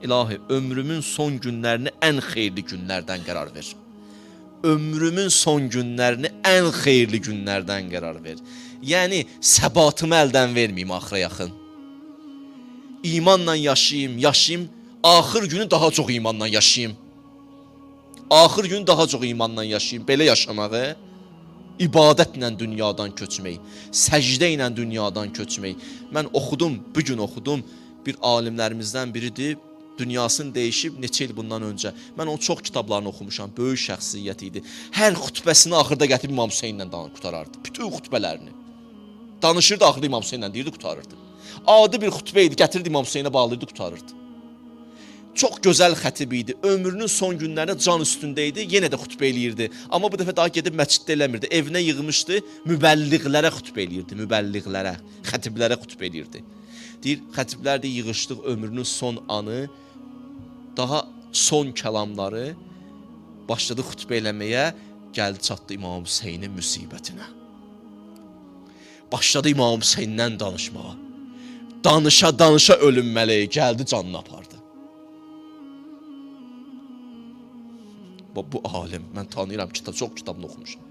İlahi, ömrümün son günlərini ən xeyirli günlərdən qərar ver. Ömrümün son günlərini ən xeyirli günlərdən qərar ver. Yəni, səbatımı əldən verməyim axıra yaxın. İmanla yaşayayım, axır günü daha çox imanla yaşayayım. Axır günü daha çox imanla yaşayayım. Belə yaşamağı, ibadətlə dünyadan köçmək, səcdə ilə dünyadan köçmək. Mən oxudum, bugün oxudum, bir alimlərimizdən biridir, dünyasını dəyişib neçə il bundan öncə. Mən onun çox kitablarını oxumuşam, böyük şəxsiyyət idi. Hər xütbəsini axırda gətirib İmam Hüseynlə qutarardı. Bütün xütbələrini. Danışırdı, axırda İmam Hüseynlə deyirdi, qutarırdı. Adi bir xütbə idi, gətirdi İmam Hüseynə bağlayırdı, qutarırdı. Çox gözəl xətib idi. Ömrünün son günlərində can üstündə idi, yenə də xütbə eləyirdi. Amma bu dəfə daha gedib məsciddə eləmirdi. Evinə yığmışdı, mübəlliğlərə xütbə eləyirdi, mübəlliğlərə, xətiblərə xütbə eləyirdi. Deyir, xətiblər də yığışdıq ömrünün son anı, daha son kəlamları başladı xütbə eləməyə, gəldi çatdı İmam Hüseynin müsibətinə. Başladı İmam Hüseyndən danışmağa. Danışa ölüm mələyi gəldi, canını apardı. Bu alim, mən tanıyıram, çox kitabını oxumuşam.